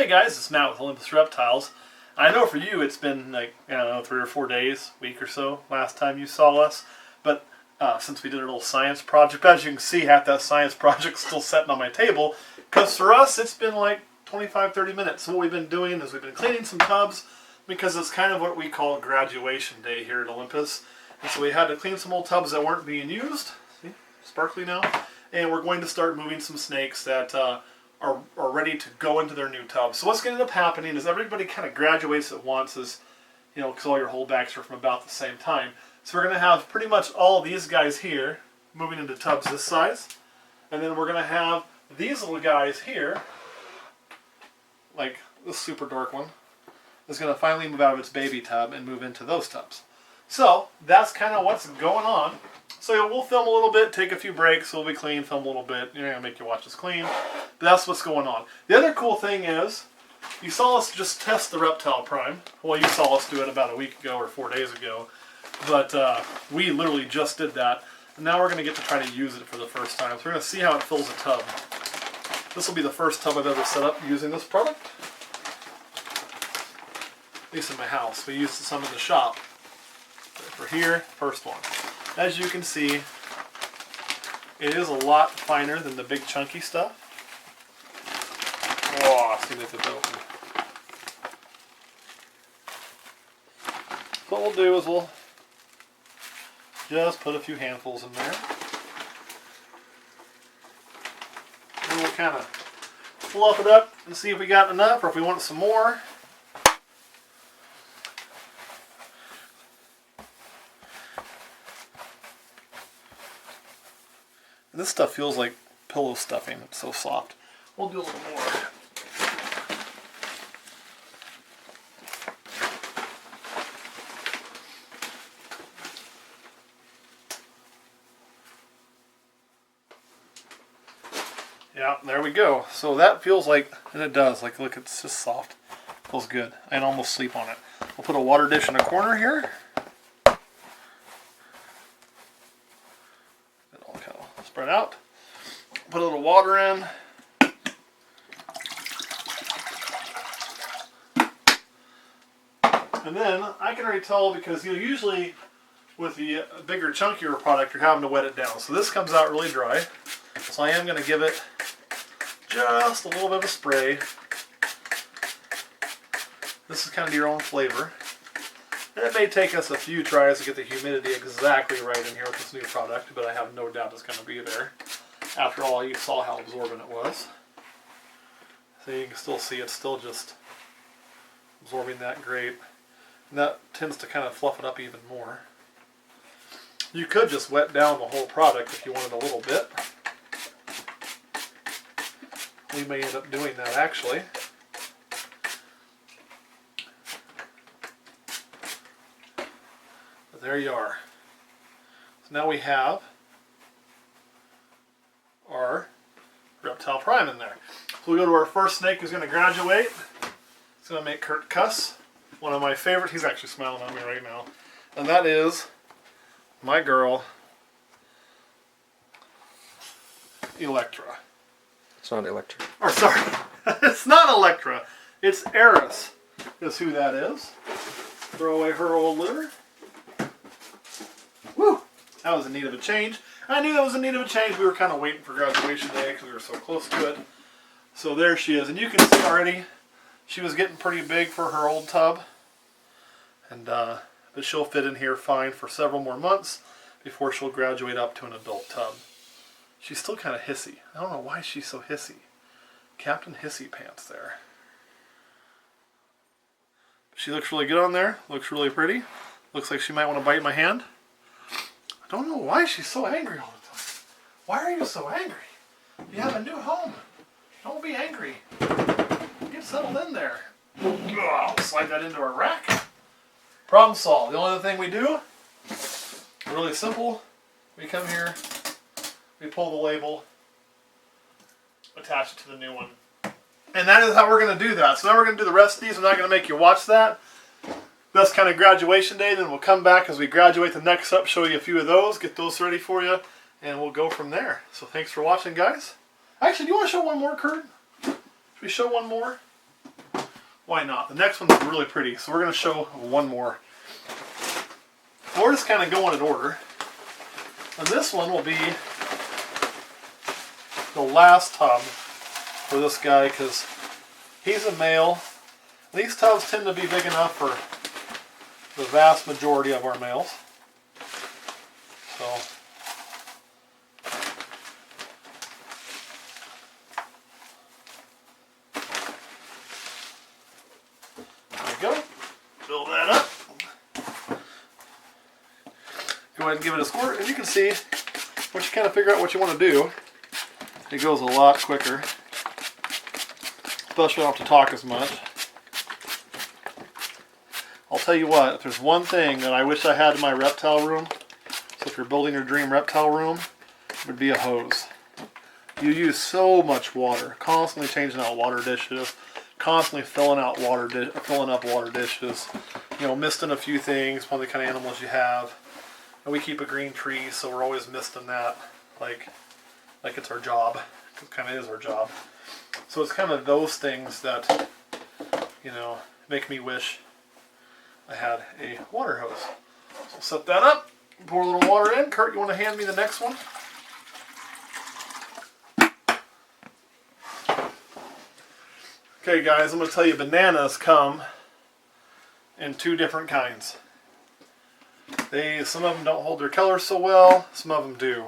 guys, it's Matt with Olympus Reptiles. I know for you it's been like, I don't know, 3 or 4 days, week or so, last time you saw us. But since we did a little science project, as you can see, half that science project's still sitting on my table. Because for us, it's been like 25-30 minutes. So what we've been doing is we've been cleaning some tubs, because it's kind of what we call graduation day here at Olympus. And so we had to clean some old tubs that weren't being used. See, sparkly now. And we're going to start moving some snakes that are ready to go into their new tubs. So what's going to end up happening is everybody kind of graduates at once, as you know, because all your holdbacks are from about the same time. So we're going to have pretty much all these guys here moving into tubs this size. And then we're going to have these little guys here, like this super dark one, is going to finally move out of its baby tub and move into those tubs. So that's kind of what's going on. So we'll film a little bit, take a few breaks, we'll be clean, film a little bit. You're going to make you watch us clean. But that's what's going on. The other cool thing is, you saw us just test the Reptile Prime. Well, you saw us do it about a week ago or 4 days ago. But we literally just did that. And now we're going to get to try to use it for the first time. So we're going to see how it fills a tub. This will be the first tub I've ever set up using this product. At least in my house. We used some in the shop. But for here, first one. As you can see, it is a lot finer than the big chunky stuff. Oh, see if it's open. So what we'll do is we'll just put a few handfuls in there. And we'll kind of fluff it up and see if we got enough or if we want some more. And this stuff feels like pillow stuffing. It's so soft. We'll do a little more. Yeah, there we go. So that feels like, and it does, like look, it's just soft. Feels good. I can almost sleep on it. We'll put a water dish in a corner here. Spread out, put a little water in, and then I can already tell, because you know, usually with the bigger chunkier product you're having to wet it down. So this comes out really dry, so I am going to give it just a little bit of a spray. This is kind of your own flavor, and it may take us a few tries to get the humidity exactly right in here with this new product, but I have no doubt it's going to be there. After all, you saw how absorbent it was. So you can still see it's still just absorbing that great. And that tends to kind of fluff it up even more. You could just wet down the whole product if you wanted a little bit. We may end up doing that actually. But there you are. So now we have our Reptile Prime in there. So we go to our first snake who's going to graduate. It's going to make Kurt cuss. One of my favorite. He's actually smiling at me right now. And that is my girl, Electra. It's not Electra. Or sorry, it's not Electra. It's Eris is who that is. Throw away her old litter. Woo! That was in need of a change. I knew that was in need of a change. We were kind of waiting for graduation day because we were so close to it. So there she is. And you can see already she was getting pretty big for her old tub. And but she'll fit in here fine for several more months before she'll graduate up to an adult tub. She's still kind of hissy. I don't know why she's so hissy. Captain Hissy Pants there. She looks really good on there. Looks really pretty. Looks like she might want to bite my hand. I don't know why she's so angry all the time. Why are you so angry? You have a new home. Don't be angry. Get settled in there. Oh, slide that into our rack. Problem solved. The only other thing we do, really simple. We come here, we pull the label, attach it to the new one. And that is how we're going to do that. So now we're going to do the rest of these. I'm not going to make you watch that. That's kind of graduation day. Then we'll come back as we graduate the next up, show you a few of those, get those ready for you, and we'll go from there. So thanks for watching, guys. Actually, do you want to show one more, Kurt? Should we show one more? why not? The next one's really pretty, so we're going to show one more. We're just kind of going in order. And this one will be the last tub for this guy because he's a male. These tubs tend to be big enough for the vast majority of our males. So there we go. Fill that up. Go ahead and give it a squirt, and you can see once you kind of figure out what you want to do, it goes a lot quicker. Especially don't have to talk as much. I'll tell you what, if there's one thing that I wish I had in my reptile room, so if you're building your dream reptile room, it would be a hose. You use so much water, constantly changing out water dishes, constantly filling up water dishes, you know, misting a few things, one of the kind of animals you have. And we keep a green tree, so we're always misting that, like it's our job. It kind of is our job. So it's kind of those things that, you know, make me wish I had a water hose. So set that up, pour a little water in. Kurt, you want to hand me the next one? Okay guys, I'm going to tell you bananas come in two different kinds. Some of them don't hold their color so well, some of them do.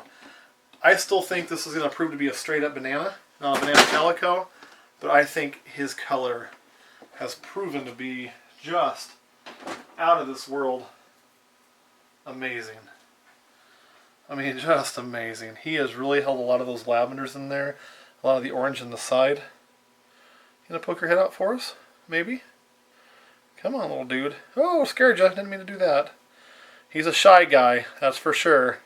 I still think this is going to prove to be a straight up banana, not a banana calico, but I think his color has proven to be just out of this world amazing. I mean, just amazing. He has really held a lot of those lavenders in there, a lot of the orange in the side. You gonna poke your head out for us? Maybe? Come on, little dude. Oh, scared you. Didn't mean to do that. He's a shy guy, that's for sure.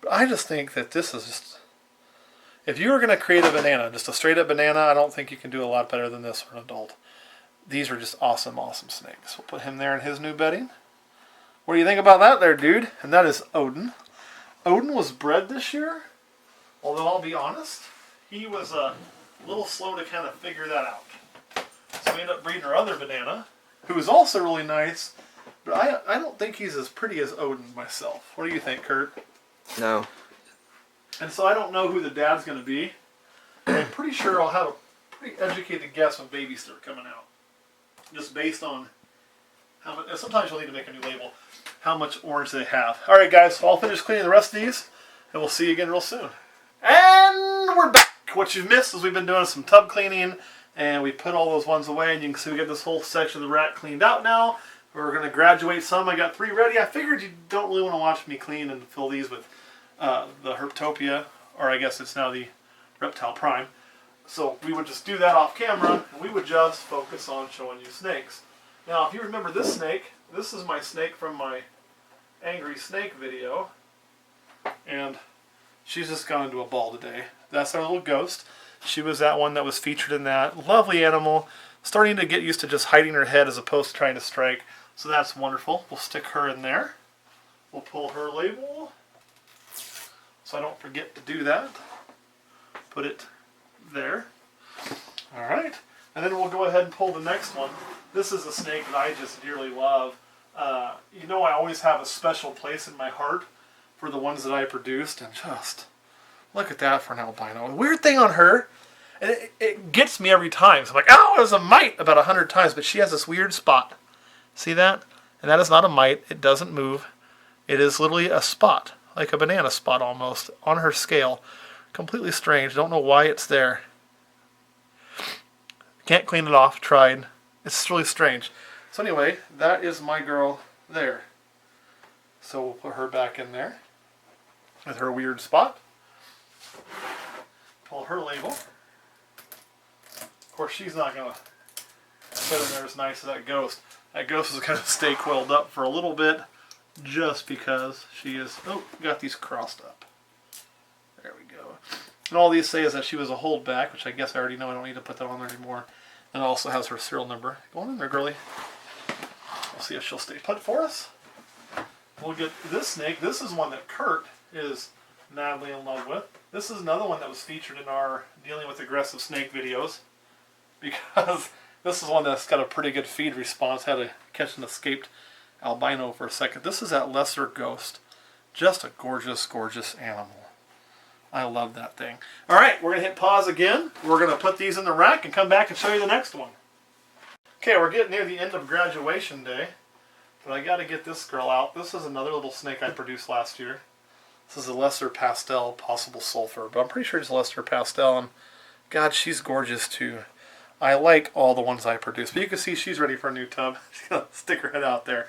But I just think that this is just... If you were going to create a banana, just a straight up banana, I don't think you can do a lot better than this for an adult. These are just awesome, awesome snakes. We'll put him there in his new bedding. What do you think about that there, dude? And that is Odin. Odin was bred this year, although I'll be honest, he was a little slow to kind of figure that out. So we ended up breeding our other banana, who is also really nice, but I don't think he's as pretty as Odin myself. What do you think, Kurt? No. And so I don't know who the dad's going to be. I'm pretty sure I'll have a pretty educated guess when babies start coming out. Just based on how much, sometimes you'll need to make a new label, how much orange they have. Alright guys, so I'll finish cleaning the rest of these, and we'll see you again real soon. And we're back! What you've missed is we've been doing some tub cleaning, and we put all those ones away, and you can see we got this whole section of the rack cleaned out now. We're going to graduate some. I got 3 ready. I figured you don't really want to watch me clean and fill these with the Herptopia, or I guess it's now the Reptile Prime. So we would just do that off camera, and we would just focus on showing you snakes. Now, if you remember this snake, this is my snake from my Angry Snake video, and she's just gone into a ball today. That's our little ghost. She was that one that was featured in that. Lovely animal, starting to get used to just hiding her head as opposed to trying to strike. So that's wonderful. We'll stick her in there. We'll pull her label, so I don't forget to do that. Put it there. Alright, and then we'll go ahead and pull the next one. This is a snake that I just dearly love. You know, I always have a special place in my heart for the ones that I produced, and just look at that for an albino. The weird thing on her, and it gets me every time. So I'm like, oh, it was a mite about 100 times, but she has this weird spot. See that? And that is not a mite. It doesn't move. It is literally a spot, like a banana spot almost, on her scale. Completely strange. Don't know why it's there. Can't clean it off. Tried. It's really strange. So anyway, that is my girl there. So we'll put her back in there with her weird spot. Pull her label. Of course, she's not going to fit in there as nice as that ghost. That ghost is going to stay coiled up for a little bit just because she is... Oh, got these crossed up. There we go. And all these say is that she was a holdback, which I guess I already know. I don't need to put that on there anymore. And it also has her serial number. Go on in there, girlie. We'll see if she'll stay put for us. We'll get this snake. This is one that Kurt is madly in love with. This is another one that was featured in our Dealing with Aggressive Snake videos, because This is one that's got a pretty good feed response. Had to catch an escaped albino for a second. This is that lesser ghost. Just a gorgeous, gorgeous animal. I love that thing. All right, we're going to hit pause again. We're going to put these in the rack and come back and show you the next one. Okay, we're getting near the end of graduation day. But I got to get this girl out. This is another little snake I produced last year. This is a lesser pastel, possible sulfur. But I'm pretty sure it's a lesser pastel. And God, she's gorgeous too. I like all the ones I produce. But you can see she's ready for a new tub. She's going to stick her head out there.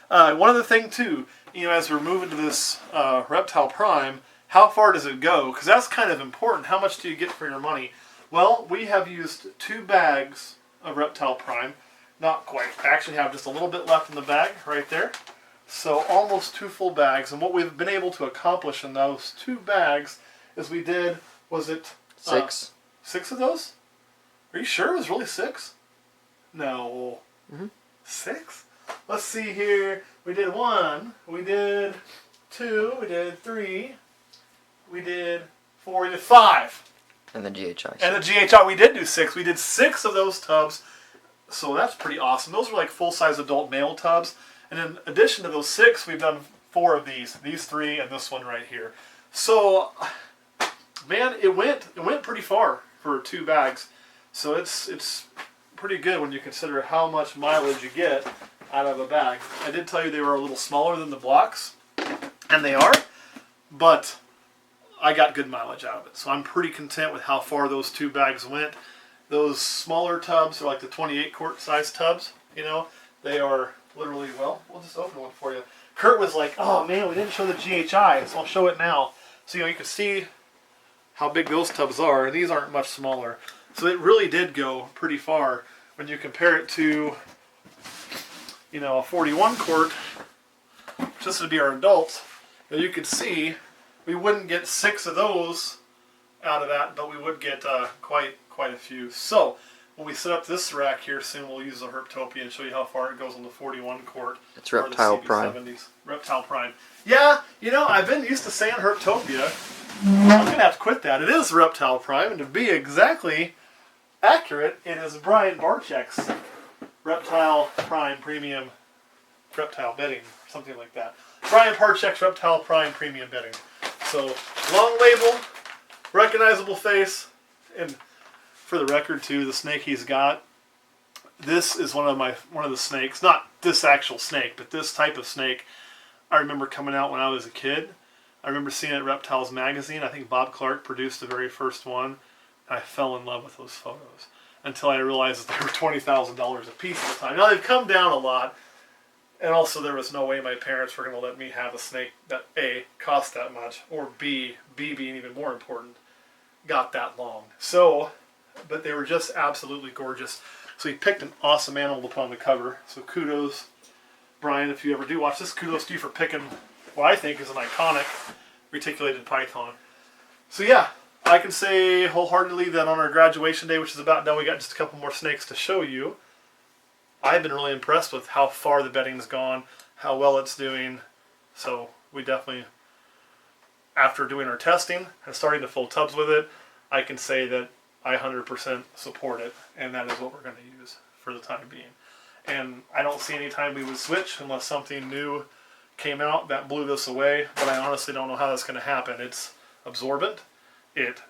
One other thing too, as we're moving to this Reptile Prime, how far does it go? Because that's kind of important. How much do you get for your money? Well, we have used 2 bags of Reptile Prime. Not quite. I actually have just a little bit left in the bag right there. So almost 2 full bags. And what we've been able to accomplish in those 2 bags is we did, was it 6? 6 of those? Are you sure it was really 6? No. 6? Let's see here. We did 1. We did 2. We did 3. We did 4. We did 5. And the GHI. And the GHI, we did do 6. We did 6 of those tubs. So that's pretty awesome. Those were like full-size adult male tubs. And in addition to those 6, we've done 4 of these. These 3 and this one right here. So, man, it went pretty far for 2 bags. So it's pretty good when you consider how much mileage you get out of a bag. I did tell you they were a little smaller than the blocks. And they are. But I got good mileage out of it. So I'm pretty content with how far those 2 bags went. Those smaller tubs are like the 28 quart size tubs, They are literally, well, we'll just open one for you. Kurt was like, oh man, we didn't show the GHI, so I'll show it now. So, you can see how big those tubs are. These aren't much smaller. So it really did go pretty far when you compare it to, a 41 quart, which this would be our adults. You could see we wouldn't get 6 of those out of that, but we would get quite a few. So when we set up this rack here soon, we'll use the Herptopia and show you how far it goes on the 41 quart. It's Reptile Prime. Reptile Prime. Yeah, I've been used to saying Herptopia. I'm going to have to quit that. It is Reptile Prime, and to be exactly accurate, it is Brian Barczyk's Reptile Prime Premium Reptile Bedding, something like that. Brian Barczyk's Reptile Prime Premium Bedding. So, long label, recognizable face, and for the record too, the snake he's got, this is one of the snakes, not this actual snake, but this type of snake I remember coming out when I was a kid. I remember seeing it at Reptiles magazine. I think Bob Clark produced the very first one. I fell in love with those photos until I realized that they were $20,000 a piece at the time. Now they've come down a lot, and also there was no way my parents were going to let me have a snake that A, cost that much, or B being even more important, got that long. So, but they were just absolutely gorgeous. So he picked an awesome animal to put on the cover. So kudos, Brian, if you ever do watch this, kudos to you for picking what I think is an iconic reticulated python. So yeah, I can say wholeheartedly that on our graduation day, which is about done, we got just a couple more snakes to show you. I've been really impressed with how far the bedding's gone, how well it's doing. So we definitely, after doing our testing and starting to fill tubs with it, I can say that I 100% support it, and that is what we're going to use for the time being. And I don't see any time we would switch unless something new came out that blew this away, but I honestly don't know how that's going to happen. It's absorbent. It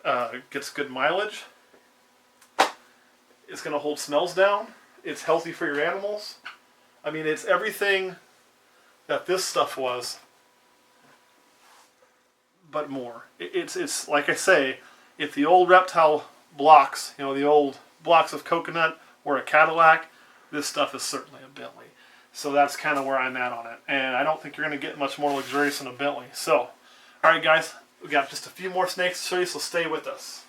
gets good mileage. It's going to hold smells down. It's healthy for your animals. I mean, it's everything that this stuff was, but more. It's like I say, if the old Reptile blocks, the old blocks of coconut were a Cadillac, this stuff is certainly a Bentley. So that's kind of where I'm at on it. And I don't think you're going to get much more luxurious than a Bentley. So, alright guys, we got just a few more snakes to show you, so stay with us.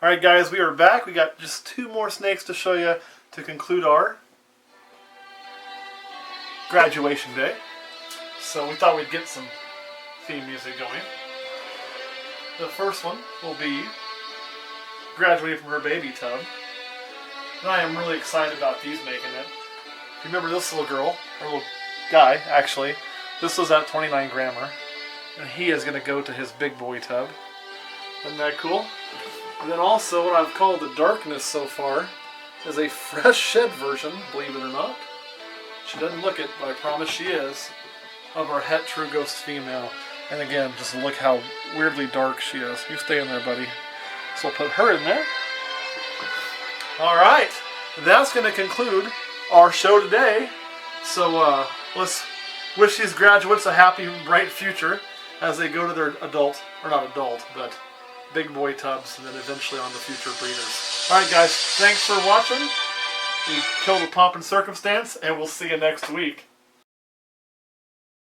Alright guys, we are back. We got just 2 more snakes to show you to conclude our graduation day. So we thought we'd get some theme music going. The first one will be graduating from her baby tub. And I am really excited about these making it. Remember this little girl, or little guy actually, this was at 29 grammer, and he is going to go to his big boy tub. Isn't that cool? And then also what I've called the darkness so far is a fresh shed version, believe it or not. She doesn't look it, but I promise she is, of our Het True Ghost female. And again, just look how weirdly dark she is. You stay in there, buddy. So we'll put her in there. Alright, that's going to conclude our show today. So let's wish these graduates a happy, bright future as they go to their adult, or not adult, but big boy tubs, and then eventually on the future breeders. Alright guys, thanks for watching. We killed the pomp and circumstance, and we'll see you next week.